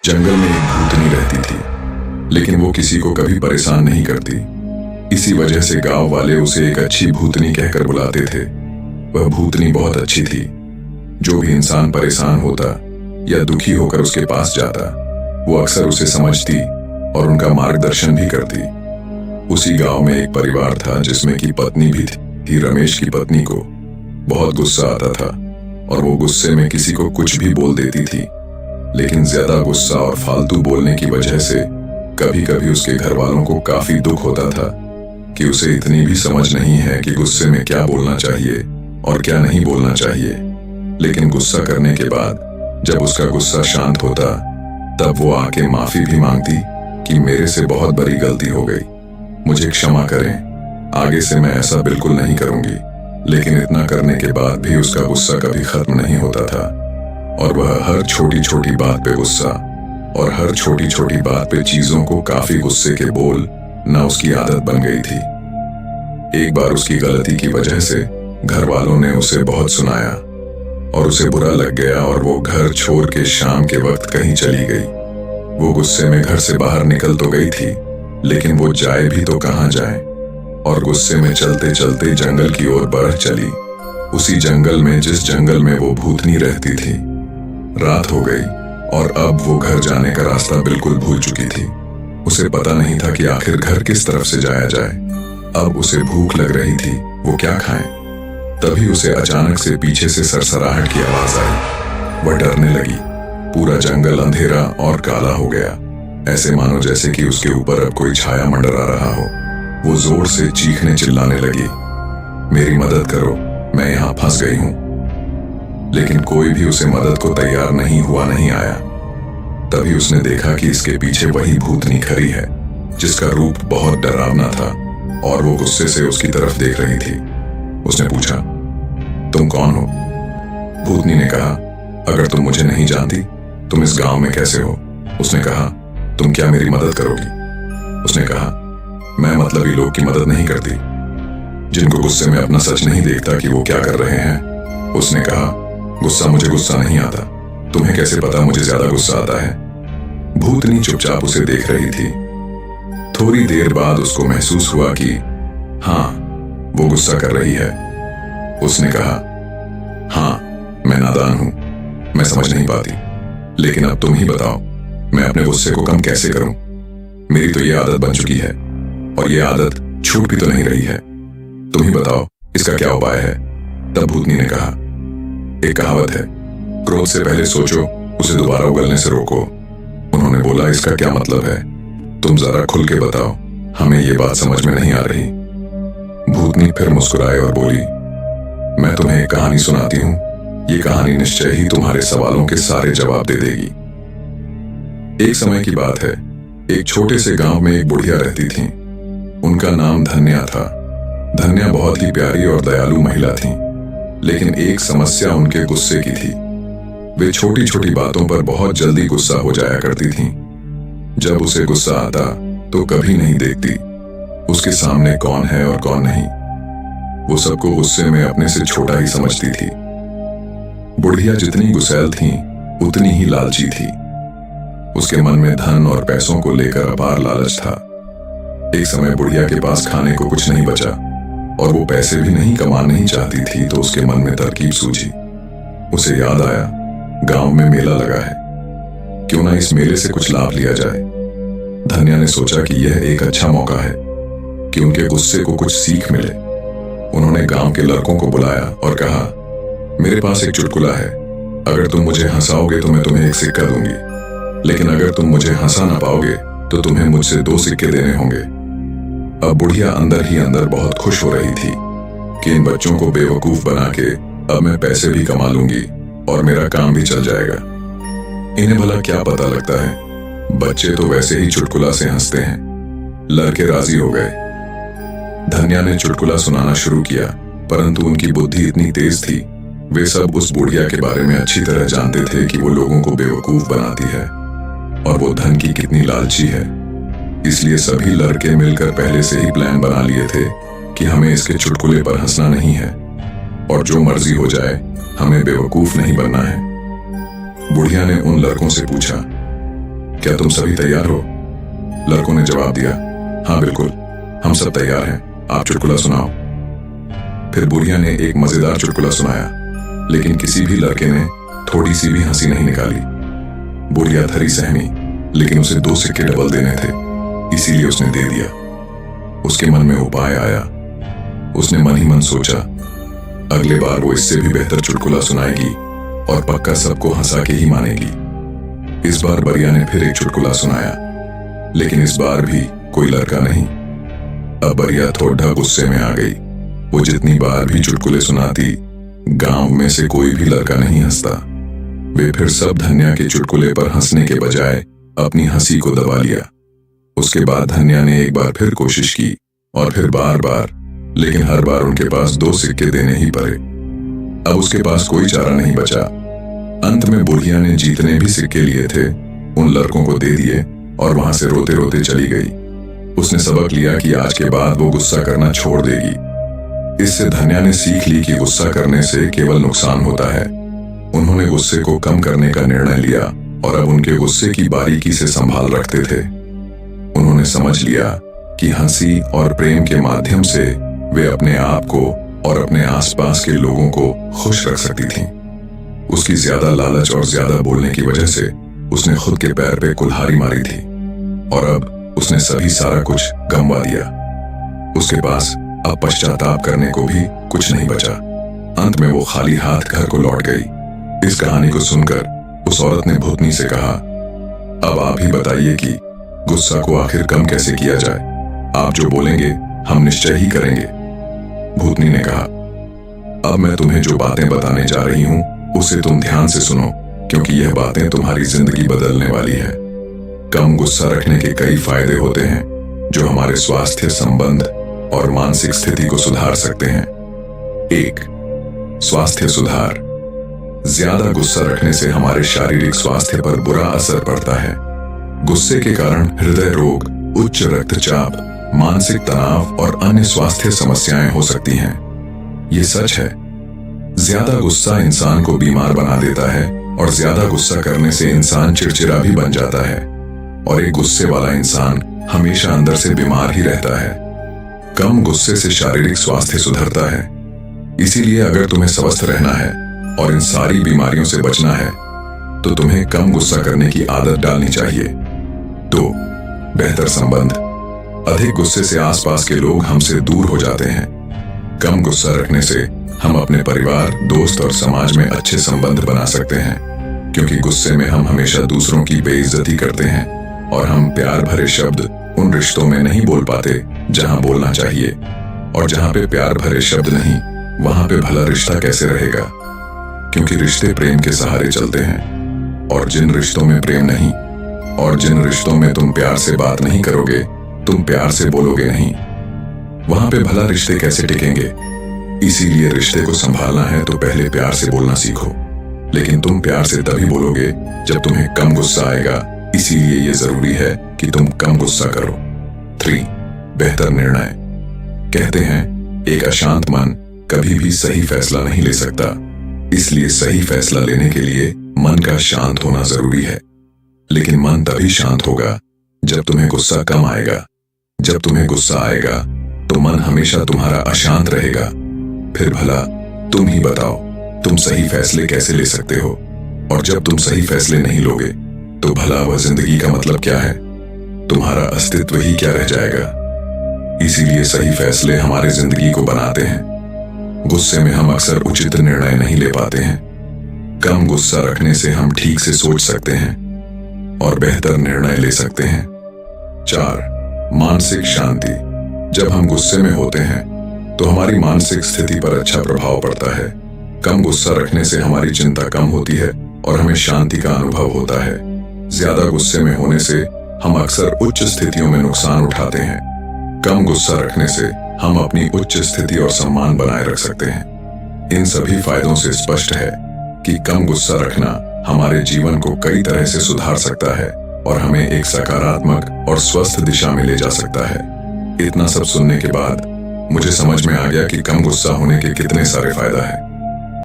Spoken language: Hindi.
जंगल में एक भूतनी रहती थी, लेकिन वो किसी को कभी परेशान नहीं करती। इसी वजह से गांव वाले उसे एक अच्छी भूतनी कहकर बुलाते थे। वह भूतनी बहुत अच्छी थी। जो भी इंसान परेशान होता या दुखी होकर उसके पास जाता, वो अक्सर उसे समझती और उनका मार्गदर्शन भी करती। उसी गांव में एक परिवार था जिसमें की पत्नी भी थी। रमेश की पत्नी को बहुत गुस्सा आता था और वो गुस्से में किसी को कुछ भी बोल देती थी। लेकिन ज्यादा गुस्सा और फालतू बोलने की वजह से कभी कभी उसके घर वालों को काफी दुख होता था कि उसे इतनी भी समझ नहीं है कि गुस्से में क्या बोलना चाहिए और क्या नहीं बोलना चाहिए। लेकिन गुस्सा करने के बाद जब उसका गुस्सा शांत होता, तब वो आके माफी भी मांगती कि मेरे से बहुत बड़ी गलती हो गई, मुझे क्षमा करें, आगे से मैं ऐसा बिल्कुल नहीं करूंगी। लेकिन इतना करने के बाद भी उसका गुस्सा कभी खत्म नहीं होता था और वह हर छोटी छोटी बात पे गुस्सा और हर छोटी छोटी बात पे चीजों को काफी गुस्से के बोल न उसकी आदत बन गई थी। एक बार उसकी गलती की वजह से घर वालों ने उसे बहुत सुनाया और उसे बुरा लग गया और वो घर छोड़ के शाम के वक्त कहीं चली गई। वो गुस्से में घर से बाहर निकल तो गई थी, लेकिन वो जाए भी तो कहाँ जाए, और गुस्से में चलते चलते जंगल की ओर बढ़ चली। उसी जंगल में जिस जंगल में वो भूतनी रहती थी। रात हो गई और अब वो घर जाने का रास्ता बिल्कुल भूल चुकी थी। उसे पता नहीं था कि आखिर घर किस तरफ से जाया जाए। अब उसे भूख लग रही थी, वो क्या खाए। तभी उसे अचानक से पीछे से सरसराहट की आवाज आई। वह डरने लगी। पूरा जंगल अंधेरा और काला हो गया, ऐसे मानो जैसे कि उसके ऊपर अब कोई छाया मंडरा रहा हो। वो जोर से चीखने चिल्लाने लगी, मेरी मदद करो, मैं यहाँ फंस गई हूँ। लेकिन कोई भी उसे मदद को तैयार नहीं आया। तभी उसने देखा कि इसके पीछे वही भूतनी खड़ी है, जिसका रूप बहुत डरावना था और वो गुस्से से उसकी तरफ देख रही थी। उसने पूछा, तुम कौन हो? भूतनी ने कहा, अगर तुम मुझे नहीं जानती, तुम इस गांव में कैसे हो? उसने कहा, तुम क्या मेरी मदद करोगी? उसने कहा, मैं मतलबी लोग की मदद नहीं करती, जिनको गुस्से में अपना सच नहीं देखता कि वो क्या कर रहे हैं। उसने कहा, गुस्सा मुझे गुस्सा नहीं आता, तुम्हें कैसे पता मुझे ज्यादा गुस्सा आता है? भूतनी चुपचाप उसे देख रही थी। थोड़ी देर बाद उसको महसूस हुआ कि हाँ, वो गुस्सा कर रही है। उसने कहा, हाँ, मैं नादान हूं, मैं समझ नहीं पाती, लेकिन अब तुम ही बताओ, मैं अपने गुस्से को कम कैसे करूं? मेरी तो ये आदत बन चुकी है और ये आदत छूट भी तो नहीं रही है। तुम ही बताओ, इसका क्या उपाय है? तब भूतनी ने कहा, एक कहावत है, क्रोध से पहले सोचो, उसे दोबारा उगलने से रोको। उन्होंने बोला, इसका क्या मतलब है? तुम जरा खुल के बताओ, हमें ये बात समझ में नहीं आ रही। भूतनी फिर मुस्कुराए और बोली, मैं तुम्हें एक कहानी सुनाती हूँ। ये कहानी निश्चय ही तुम्हारे सवालों के सारे जवाब दे देगी। एक समय की बात है, एक छोटे से गांव में एक बुढ़िया रहती थी। उनका नाम धन्या था। धन्या बहुत ही प्यारी और दयालु महिला थी, लेकिन एक समस्या उनके गुस्से की थी। वे छोटी छोटी बातों पर बहुत जल्दी गुस्सा हो जाया करती थीं। जब उसे गुस्सा आता तो कभी नहीं देखती उसके सामने कौन है और कौन नहीं। वो सबको गुस्से में अपने से छोटा ही समझती थी। बुढ़िया जितनी गुस्सैल थी, उतनी ही लालची थी। उसके मन में धन और पैसों को लेकर अपार लालच था। एक समय बुढ़िया के पास खाने को कुछ नहीं बचा और वो पैसे भी नहीं कमाना नहीं चाहती थी, तो उसके मन में तरकीब सूझी। उसे याद आया, गांव में मेला लगा है, क्यों ना इस मेले से कुछ लाभ लिया जाए। धन्या ने सोचा कि यह एक अच्छा मौका है कि उनके गुस्से को कुछ सीख मिले। उन्होंने गांव के लड़कों को बुलाया और कहा, मेरे पास एक चुटकुला है, अगर तुम मुझे हंसाओगे तो मैं तुम्हें एक सिक्का दूंगी, लेकिन अगर तुम मुझे हंसा ना पाओगे तो तुम्हें मुझसे 2 सिक्के देने होंगे। अब बुढ़िया अंदर ही अंदर बहुत खुश हो रही थी कि इन बच्चों को बेवकूफ बना के अब मैं पैसे भी कमा लूंगी और मेरा काम भी चल जाएगा। इन्हें भला क्या पता लगता है, बच्चे तो वैसे ही चुटकुला से हंसते हैं। लड़के राजी हो गए। धन्या ने चुटकुला सुनाना शुरू किया, परंतु उनकी बुद्धि इतनी तेज थी, वे सब उस बुढ़िया के बारे में अच्छी तरह जानते थे कि वो लोगों को बेवकूफ बनाती है और वो धन की कितनी लालची है। इसलिए सभी लड़के मिलकर पहले से ही प्लान बना लिए थे कि हमें इसके चुटकुले पर हंसना नहीं है और जो मर्जी हो जाए, हमें बेवकूफ नहीं बनना है। बुढ़िया ने उन लड़कों से पूछा, क्या तुम सभी तैयार हो? लड़कों ने जवाब दिया, हाँ बिल्कुल, हम सब तैयार हैं, आप चुटकुला सुनाओ। फिर बुढ़िया ने एक मजेदार चुटकुला सुनाया, लेकिन किसी भी लड़के ने थोड़ी सी भी हंसी नहीं निकाली। बुढ़िया थरी सहमी, लेकिन उसे 2 सिक्के डबल देने थे, इसीलिए उसने दे दिया। उसके मन में उपाय आया। उसने मन ही मन सोचा, अगले बार वो इससे भी बेहतर चुटकुला सुनाएगी और पक्का सबको हंसा के ही मानेगी। इस बार बरिया ने फिर एक चुटकुला सुनाया, लेकिन इस बार भी कोई लड़का नहीं। अब बरिया थोड़ा गुस्से में आ गई। वो जितनी बार भी चुटकुले सुनाती, गांव में से कोई भी लड़का नहीं हंसता। वे फिर सब धन्या के चुटकुले पर हंसने के बजाय अपनी हंसी को दबा लिया। उसके बाद धन्या ने एक बार फिर कोशिश की और फिर बार बार, लेकिन हर बार उनके पास 2 सिक्के देने ही पड़े। अब उसके पास कोई चारा नहीं बचा। अंत में बुढ़िया ने जितने भी सिक्के लिए थे उन लड़कों को दे दिए और वहां से रोते रोते चली गई। उसने सबक लिया कि आज के बाद वो गुस्सा करना छोड़ देगी। इससे धन्या ने सीख ली कि गुस्सा करने से केवल नुकसान होता है। उन्होंने गुस्से को कम करने का निर्णय लिया और अब उनके गुस्से की बारीकी से संभाल रखते थे। उन्होंने समझ लिया कि हंसी और प्रेम के माध्यम से वे अपने आप को और अपने आसपास के लोगों को खुश रख सकती थीं। उसकी ज्यादा लालच और ज्यादा बोलने की वजह से उसने खुद के पैर पे कुल्हाड़ी मारी थी और अब उसने सभी सारा कुछ गंवा दिया। उसके पास अब पश्चाताप करने को भी कुछ नहीं बचा। अंत में वो खाली हाथ घर को लौट गई। इस कहानी को सुनकर उस औरत ने भूतनी से कहा, अब आप ही बताइए कि गुस्सा को आखिर कम कैसे किया जाए। आप जो बोलेंगे हम निश्चय ही करेंगे। भूतनी ने कहा, अब मैं तुम्हें जो बातें बताने जा रही हूं उसे तुम ध्यान से सुनो, क्योंकि यह बातें तुम्हारी जिंदगी बदलने वाली है। कम गुस्सा रखने के कई फायदे होते हैं जो हमारे स्वास्थ्य, संबंध और मानसिक स्थिति को सुधार सकते हैं। 1. स्वास्थ्य सुधार। ज्यादा गुस्सा रखने से हमारे शारीरिक स्वास्थ्य पर बुरा असर पड़ता है। गुस्से के कारण हृदय रोग, उच्च रक्तचाप, मानसिक तनाव और अन्य स्वास्थ्य समस्याएं हो सकती हैं। ये सच है। ज्यादा गुस्सा इंसान को बीमार बना देता है और ज्यादा गुस्सा करने से इंसान चिड़चिड़ा भी बन जाता है और एक गुस्से वाला इंसान हमेशा अंदर से बीमार ही रहता है। कम गुस्से से शारीरिक स्वास्थ्य सुधरता है। इसीलिए अगर तुम्हें स्वस्थ रहना है और इन सारी बीमारियों से बचना है तो तुम्हें कम गुस्सा करने की आदत डालनी चाहिए। 2. बेहतर संबंध। अधिक गुस्से से आसपास के लोग हमसे दूर हो जाते हैं। कम गुस्सा रखने से हम अपने परिवार, दोस्त और समाज में अच्छे संबंध बना सकते हैं, क्योंकि गुस्से में हम हमेशा दूसरों की बेइज्जती करते हैं और हम प्यार भरे शब्द उन रिश्तों में नहीं बोल पाते जहां बोलना चाहिए। और जहां पे प्यार भरे शब्द नहीं, वहां पे भला रिश्ता कैसे रहेगा? क्योंकि रिश्ते प्रेम के सहारे चलते हैं और जिन रिश्तों में प्रेम नहीं और जिन रिश्तों में तुम प्यार से बात नहीं करोगे, तुम प्यार से बोलोगे नहीं, वहां पे भला रिश्ते कैसे टिकेंगे? इसीलिए रिश्ते को संभालना है तो पहले प्यार से बोलना सीखो। लेकिन तुम प्यार से तभी बोलोगे जब तुम्हें कम गुस्सा आएगा। इसीलिए ये जरूरी है कि तुम कम गुस्सा करो। 3. बेहतर निर्णय। कहते हैं एक अशांत मन कभी भी सही फैसला नहीं ले सकता, इसलिए सही फैसला लेने के लिए मन का शांत होना जरूरी है। लेकिन मन तभी शांत होगा जब तुम्हें गुस्सा कम आएगा। जब तुम्हें गुस्सा आएगा तो मन हमेशा तुम्हारा अशांत रहेगा। फिर भला तुम ही बताओ, तुम सही फैसले कैसे ले सकते हो? और जब तुम सही फैसले नहीं लोगे तो भला वह जिंदगी का मतलब क्या है? तुम्हारा अस्तित्व ही क्या रह जाएगा? इसीलिए सही फैसले हमारे जिंदगी को बनाते हैं। गुस्से में हम अक्सर उचित निर्णय नहीं ले पाते हैं। कम गुस्सा रखने से हम ठीक से सोच सकते हैं और बेहतर निर्णय ले सकते हैं। 4. मानसिक शांति। जब हम गुस्से में होते हैं तो हमारी मानसिक स्थिति पर अच्छा प्रभाव पड़ता है। कम गुस्सा रखने से हमारी चिंता कम होती है और हमें शांति का अनुभव होता है। ज्यादा गुस्से में होने से हम अक्सर उच्च स्थितियों में नुकसान उठाते हैं। कम गुस्सा रखने से हम अपनी उच्च स्थिति और सम्मान बनाए रख सकते हैं। इन सभी फायदों से स्पष्ट है कि कम गुस्सा रखना हमारे जीवन को कई तरह से सुधार सकता है और हमें एक सकारात्मक और स्वस्थ दिशा में ले जा सकता है। इतना सब सुनने के बाद मुझे समझ में आ गया कि कम गुस्सा होने के कितने सारे फायदा हैं।